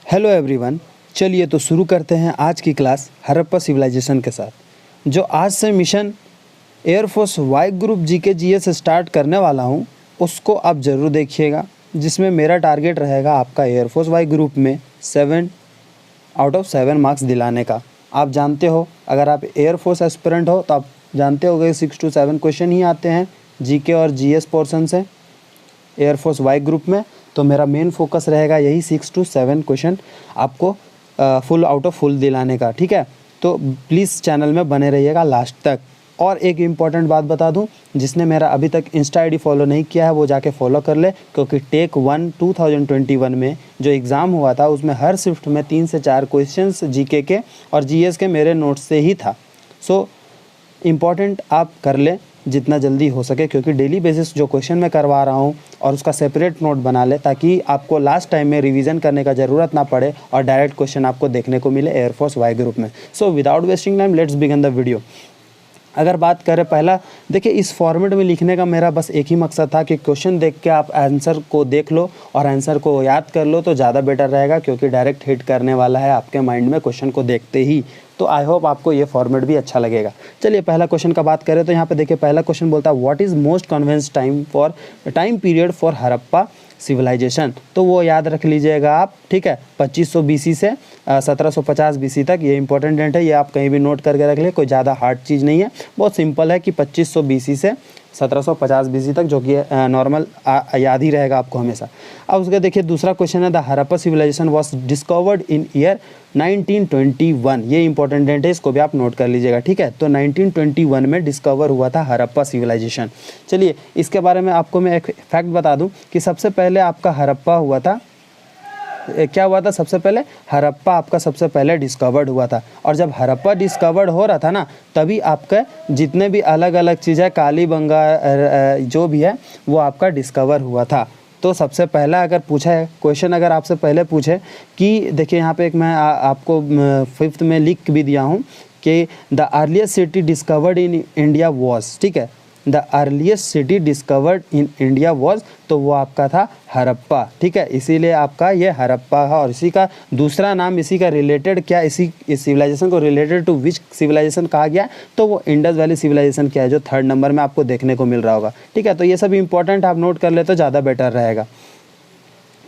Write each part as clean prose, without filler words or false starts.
Hello everyone, चलिए तो शुरू करते हैं आज की क्लास हड़प्पा सिविलाइजेशन के साथ। जो आज से mission air force Y group GK GS start करने वाला हूं, उसको आप ज़रूर देखिएगा, जिसमें मेरा टारगेट रहेगा आपका एयरफोर्स वाई ग्रुप में 7 आउट ऑफ 7 मार्क्स दिलाने का। आप जानते हो, अगर आप एयरफोर्स एस्पिरेंट हो तो आप जानते हो कि 6 to 7 क्वेश्चन ही आते हैं जीके और जीएस पोर्शन से एयरफोर्स वाई ग्रुप में। तो मेरा मेन फोकस रहेगा यही 6 to 7 क्वेश्चन आपको फुल आउट ऑफ फुल दिलाने का, ठीक है। तो प्लीज़ चैनल में बने रहिएगा लास्ट तक। और एक इम्पॉर्टेंट बात बता दूं, जिसने मेरा अभी तक इंस्टा आईडी फॉलो नहीं किया है वो जाके फॉलो कर ले, क्योंकि टेक 1 2021 में जो एग्ज़ाम हुआ था उसमें हर शिफ्ट में 3 से 4 क्वेश्चंस जीके के और जीएस के मेरे नोट्स से ही था। सो इम्पॉर्टेंट आप कर ले जितना जल्दी हो सके, क्योंकि डेली बेसिस जो क्वेश्चन मैं करवा रहा हूँ और उसका सेपरेट नोट बना ले, ताकि आपको लास्ट टाइम में रिवीजन करने का ज़रूरत ना पड़े और डायरेक्ट क्वेश्चन आपको देखने को मिले एयरफोर्स वाई ग्रुप में। So without wasting time let's begin the video. अगर बात करें पहला, देखिए इस फॉर्मेट में लिखने का मेरा बस एक ही मकसद था कि क्वेश्चन देख के आप आंसर को देख लो और आंसर को याद कर लो तो ज़्यादा बेटर रहेगा, क्योंकि डायरेक्ट हिट करने वाला है आपके माइंड में क्वेश्चन को देखते ही। तो आई होप आपको ये फॉर्मेट भी अच्छा लगेगा। चलिए पहला क्वेश्चन का बात करें तो यहाँ पे देखिए पहला क्वेश्चन बोलता है what is most convenience time period for Harappa civilisation. तो वो याद रख लीजिएगा आप, ठीक है। 2500 BC से 1750 BC तक, ये इंपॉर्टेंट डेट है, ये आप कहीं भी नोट करके रख ले, कोई ज़्यादा हार्ड चीज़ नहीं है, बहुत सिंपल है कि 2500 BC से 1750 BC तक, जो कि नॉर्मल याद ही रहेगा आपको हमेशा। अब उसका देखिए दूसरा क्वेश्चन है the Harappa civilisation was discovered in year 1921। ये इंपॉर्टेंट डेट है, इसको भी आप नोट कर लीजिएगा, ठीक है। तो 1921 में डिस्कवर हुआ था हड़प्पा सिविलाइजेशन। चलिए इसके बारे में आपको मैं एक फैक्ट बता दूं कि सबसे पहले आपका हड़प्पा हुआ था, क्या हुआ था, सबसे पहले हड़प्पा आपका सबसे पहले डिस्कवर्ड हुआ था। और जब हड़प्पा डिस्कवर्ड हो रहा था ना, तभी आपके जितने भी अलग अलग चीज़ें कालीबंगा जो भी है वो आपका डिस्कवर हुआ था। तो सबसे पहला अगर पूछा है क्वेश्चन, अगर आपसे पहले पूछे कि देखिए यहाँ पे एक मैं आपको 5th में लिख भी दिया हूँ कि the earliest city discovered in India was, ठीक है, the earliest city discovered in India was, तो वो आपका था हड़प्पा, ठीक है। इसीलिए आपका ये हड़प्पा है। और इसी का दूसरा नाम, इसी का रिलेटेड क्या, इस सिविलाइजेशन को रिलेटेड टू विच सिविलाइजेशन कहा गया, तो वो इंडस वैली सिविलाइजेशन क्या है, जो 3rd नंबर में आपको देखने को मिल रहा होगा, ठीक है। तो ये सब इंपॉर्टेंट आप नोट कर ले तो ज़्यादा बेटर रहेगा।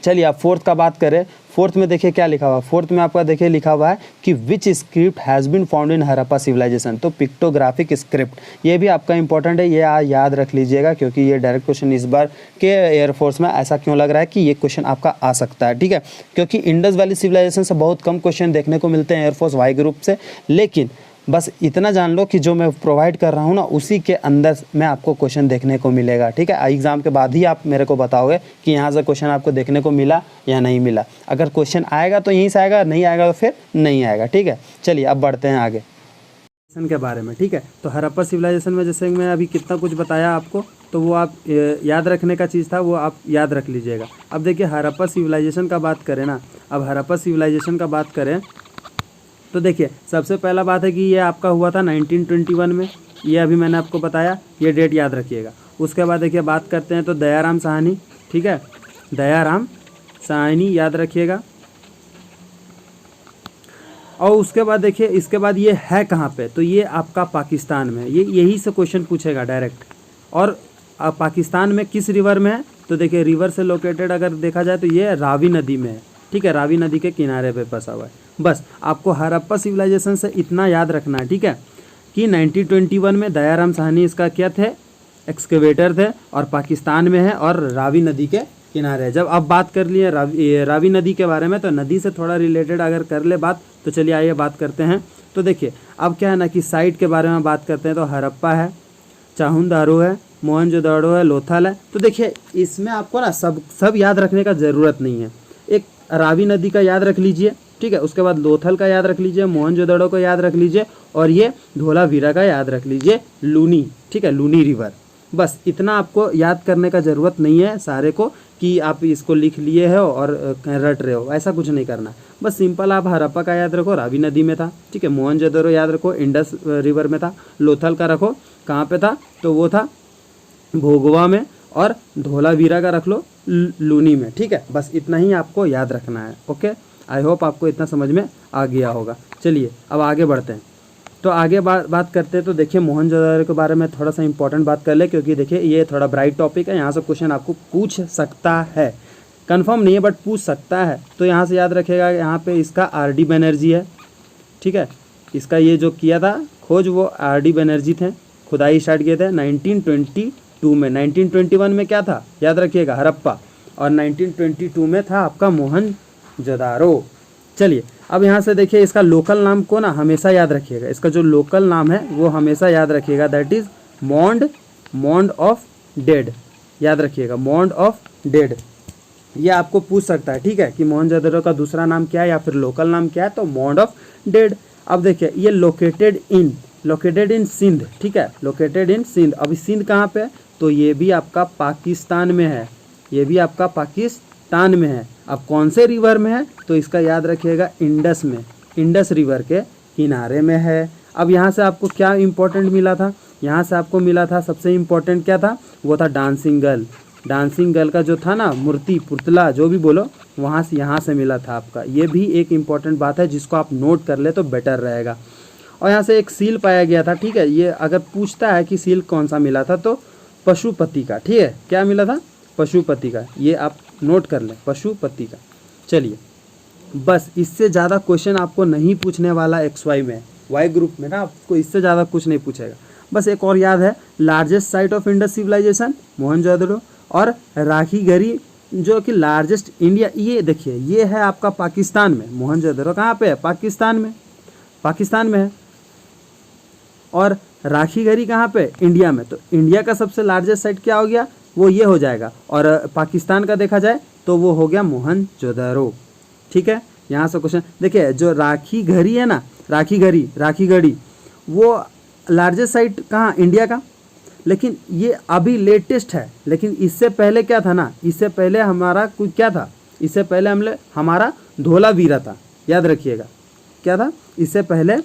चलिए आप 4th का बात करें। 4th में देखिए क्या लिखा हुआ है, 4th में आपका देखिए लिखा हुआ है कि which script has been found in Harappa civilisation. तो पिक्टोग्राफिक स्क्रिप्ट, ये भी आपका इंपॉर्टेंट है, ये याद रख लीजिएगा, क्योंकि ये डायरेक्ट क्वेश्चन इस बार के एयरफोर्स में ऐसा क्यों लग रहा है कि ये क्वेश्चन आपका आ सकता है, ठीक है। क्योंकि इंडस वैली सिविलाइजेशन से बहुत कम क्वेश्चन देखने को मिलते हैं एयरफोर्स वाई ग्रुप से, लेकिन बस इतना जान लो कि जो मैं प्रोवाइड कर रहा हूँ ना, उसी के अंदर में आपको क्वेश्चन देखने को मिलेगा, ठीक है। एग्ज़ाम के बाद ही आप मेरे को बताओगे कि यहाँ से क्वेश्चन आपको देखने को मिला या नहीं मिला। अगर क्वेश्चन आएगा तो यहीं से आएगा, नहीं आएगा तो फिर नहीं आएगा, ठीक है। चलिए अब बढ़ते हैं आगे के बारे में, ठीक है। तो हड़प्पा सिविलाइजेशन में जैसे मैं अभी कितना कुछ बताया आपको, तो वो आप याद रखने का चीज़ था, वो आप याद रख लीजिएगा। अब देखिए हड़प्पा सिविलाइजेशन का बात करें ना, अब हड़प्पा सिविलाइजेशन का बात करें तो देखिए सबसे पहला बात है कि ये आपका हुआ था 1921 में, ये अभी मैंने आपको बताया, ये डेट याद रखिएगा। उसके बाद देखिए बात करते हैं तो दयाराम साहनी, ठीक है, दयाराम साहनी याद रखिएगा। और उसके बाद देखिए इसके बाद ये है कहाँ पे, तो ये आपका पाकिस्तान में, ये यही से क्वेश्चन पूछेगा डायरेक्ट। और पाकिस्तान में किस रिवर में है, तो देखिए रिवर से लोकेटेड अगर देखा जाए तो ये रावी नदी में है, ठीक है, रावी नदी के किनारे पे बसा हुआ है। बस आपको हड़प्पा सिविलाइजेशन से इतना याद रखना है, ठीक है, कि 1921 में दयाराम साहनी इसका क्या थे, एक्सकेवेटर थे, और पाकिस्तान में है और रावी नदी के किनारे है। जब अब बात कर लिए रावी नदी के बारे में, तो नदी से थोड़ा रिलेटेड अगर कर ले बात, तो चलिए आइए बात करते हैं। तो देखिए अब क्या है ना कि साइट के बारे में बात करते हैं, तो हड़प्पा है, चाहुंदारो है, मोहनजोदड़ो है, लोथल है। तो देखिए इसमें आपको ना सब याद रखने का ज़रूरत नहीं है। एक रावी नदी का याद रख लीजिए, ठीक है, उसके बाद लोथल का याद रख लीजिए, मोहनजोदड़ो को याद रख लीजिए, और ये धोलावीरा का याद रख लीजिए, लूनी, ठीक है, लूनी रिवर। बस इतना आपको याद करने का ज़रूरत नहीं है सारे को, कि आप इसको लिख लिए हो और रट रहे हो, ऐसा कुछ नहीं करना। बस सिंपल आप हड़प्पा का याद रखो, रावी नदी में था, ठीक है, मोहनजोदड़ो याद रखो, इंडस रिवर में था, लोथल का रखो कहाँ पे था, तो वो था भोगवा में, और धोलावीरा का रख लो लूनी में, ठीक है। बस इतना ही आपको याद रखना है, ओके। आई होप आपको इतना समझ में आ गया होगा। चलिए अब आगे बढ़ते हैं। तो आगे बात करते हैं। तो देखिए मोहनजोदड़ो के बारे में थोड़ा सा इंपॉर्टेंट बात कर ले, क्योंकि देखिए ये थोड़ा ब्राइट टॉपिक है, यहाँ से क्वेश्चन आपको पूछ सकता है, कंफर्म नहीं है बट पूछ सकता है। तो यहाँ से याद रखिएगा, यहाँ पे इसका आर.डी. बनर्जी है, ठीक है। इसका ये जो किया था खोज वो आर.डी. बनर्जी थे, खुदाई स्टार्ट किए थे 1922 में। 1921 में क्या था याद रखिएगा, हड़प्पा, और 1922 में था आपका मोहनजोदड़ो। चलिए अब यहाँ से देखिए इसका लोकल नाम को ना हमेशा याद रखिएगा, इसका जो लोकल नाम है वो हमेशा याद रखिएगा, that is Mond of dead. याद रखिएगा मोंड ऑफ डेड, ये आपको पूछ सकता है, ठीक है, कि मोहनजोदड़ो का दूसरा नाम क्या है या फिर लोकल नाम क्या है, तो मोंड ऑफ डेड। अब देखिए ये लोकेटेड इन सिंध, ठीक है, लोकेटेड इन सिंध। अभी सिंध कहाँ पे है, तो ये भी आपका पाकिस्तान में है, ये भी आपका पाकिस्तान में है। अब कौन से रिवर में है, तो इसका याद रखिएगा इंडस में, इंडस रिवर के किनारे में है। अब यहाँ से आपको क्या इंपॉर्टेंट मिला था, यहाँ से आपको मिला था सबसे इम्पोर्टेंट क्या था, वो था डांसिंग गर्ल। डांसिंग गर्ल का जो था ना मूर्ति, पुतला, जो भी बोलो, वहाँ से यहाँ से मिला था आपका। ये भी एक इम्पॉर्टेंट बात है जिसको आप नोट कर ले तो बेटर रहेगा। और यहाँ से एक सील पाया गया था, ठीक है, ये अगर पूछता है कि सील कौन सा मिला था तो पशुपति का, ठीक है, क्या मिला था, पशुपति का, ये आप नोट कर लें, पशुपति का। चलिए बस इससे ज़्यादा क्वेश्चन आपको नहीं पूछने वाला XY में, वाई ग्रुप में ना आपको इससे ज़्यादा कुछ नहीं पूछेगा। बस एक और याद है, largest site of Indus civilization Mohenjodaro, और राखीगढ़ी जो कि लार्जेस्ट इंडिया, ये देखिए ये है आपका पाकिस्तान में, मोहनजोदड़ो कहाँ पे है, पाकिस्तान में, पाकिस्तान में है। और राखीगढ़ी कहाँ पे, इंडिया में। तो इंडिया का सबसे लार्जेस्ट साइट क्या हो गया, वो ये हो जाएगा, और पाकिस्तान का देखा जाए तो वो हो गया मोहनजोदड़ो, ठीक है। यहाँ से क्वेश्चन देखिए, जो राखीगढ़ी है ना, राखीगढ़ी वो लार्जेस्ट साइट कहाँ, इंडिया का, लेकिन ये अभी लेटेस्ट है। लेकिन इससे पहले क्या था ना, इससे पहले हमारा कुछ क्या था, इससे पहले हमारा धोलावीरा था, याद रखिएगा क्या था, इससे पहले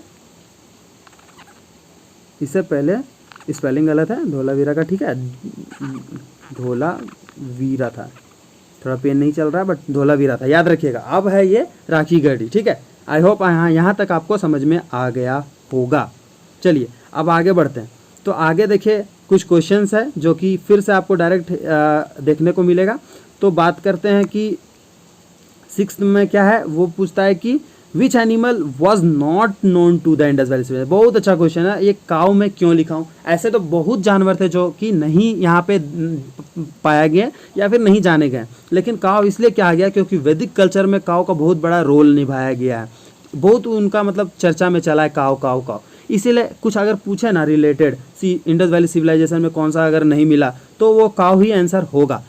स्पेलिंग गलत है धोलावीरा का, ठीक है, धोलावीरा था, थोड़ा पेन नहीं चल रहा बट धोलावीरा था, याद रखिएगा। अब है ये राखीगढ़ी, ठीक है। आई होप यहाँ तक आपको समझ में आ गया होगा। चलिए अब आगे बढ़ते हैं। तो आगे देखिए कुछ क्वेश्चंस है जो कि फिर से आपको डायरेक्ट देखने को मिलेगा। तो बात करते हैं कि 6th में क्या है, वो पूछता है कि which animal was not known to the Indus valley civilization. बहुत अच्छा क्वेश्चन है, ये काऊ में क्यों लिखा हूँ। ऐसे तो बहुत जानवर थे जो कि नहीं यहाँ पे पाया गया या फिर नहीं जाने गए, लेकिन काऊ इसलिए क्या आ गया क्योंकि वैदिक कल्चर में काऊ का बहुत बड़ा रोल निभाया गया है, बहुत उनका मतलब चर्चा में चला है काऊ। इसीलिए कुछ अगर पूछे ना रिलेटेड इंडस वैली सिविलाइजेशन में कौन सा अगर नहीं मिला तो वो काऊ ही आंसर होगा।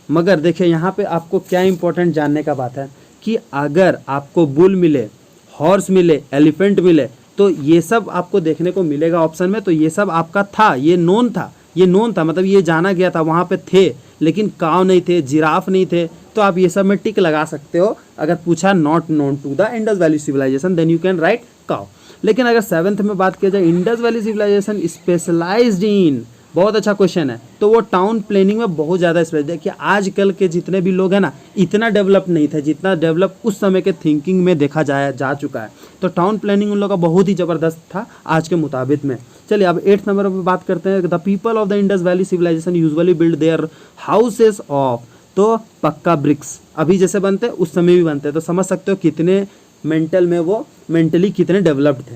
मगर देखिए यहाँ पे आपको क्या इंपॉर्टेंट जानने का बात है कि अगर आपको बुल मिले, हॉर्स मिले, एलिफेंट मिले, तो ये सब आपको देखने को मिलेगा ऑप्शन में। तो ये सब आपका था, ये नोन था, मतलब ये जाना गया था, वहाँ पे थे, लेकिन काऊ नहीं थे, जिराफ नहीं थे। तो आप ये सब में टिक लगा सकते हो। अगर पूछा not known to the Indus valley civilization, then you can write cow. लेकिन अगर 7th में बात किया जाए Indus valley civilization specialized in, बहुत अच्छा क्वेश्चन है, तो वो टाउन प्लानिंग में बहुत ज़्यादा स्पेशल। देखिए आजकल के जितने भी लोग हैं ना, इतना डेवलप नहीं थे जितना डेवलप उस समय के थिंकिंग में देखा जा चुका है। तो टाउन प्लानिंग उन लोगों का बहुत ही ज़बरदस्त था आज के मुताबिक में। चलिए अब 8th नंबर पर बात करते हैं। The people of the Indus valley civilization usually build their houses of, तो पक्का ब्रिक्स, अभी जैसे बनते उस समय भी बनते, तो समझ सकते हो कितने मेंटली कितने डेवलप्ड थे।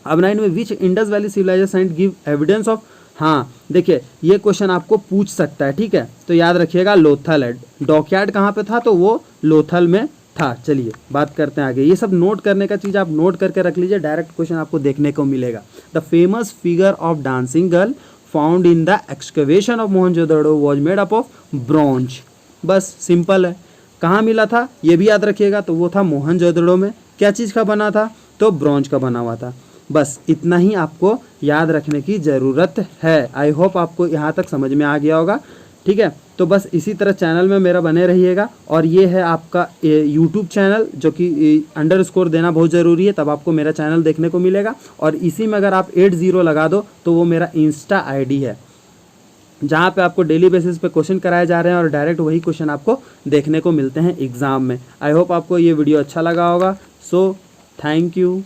अब 9 में which Indus valley civilization give evidence of, हाँ देखिए ये क्वेश्चन आपको पूछ सकता है, ठीक है। तो याद रखिएगा लोथल है, डॉकयार्ड कहाँ पे था, तो वो लोथल में था। चलिए बात करते हैं आगे। ये सब नोट करने का चीज़ आप नोट करके रख लीजिए, डायरेक्ट क्वेश्चन आपको देखने को मिलेगा। The famous figure of dancing girl found in the excavation of Mohenjodaro was made up of bronze. बस सिंपल है, कहाँ मिला था ये भी याद रखिएगा, तो वो था मोहनजोदड़ो में। क्या चीज़ का बना था, तो ब्रॉन्ज का बना हुआ था। बस इतना ही आपको याद रखने की ज़रूरत है। आई होप आपको यहाँ तक समझ में आ गया होगा, ठीक है। तो बस इसी तरह चैनल में मेरा बने रहिएगा। और ये है आपका यूट्यूब चैनल जो कि _ देना बहुत ज़रूरी है, तब आपको मेरा चैनल देखने को मिलेगा। और इसी में अगर आप 80 लगा दो तो वो मेरा इंस्टा ID है, जहाँ पे आपको डेली बेसिस पे क्वेश्चन कराए जा रहे हैं और डायरेक्ट वही क्वेश्चन आपको देखने को मिलते हैं एग्ज़ाम में। आई होप आपको ये वीडियो अच्छा लगा होगा। So thank you.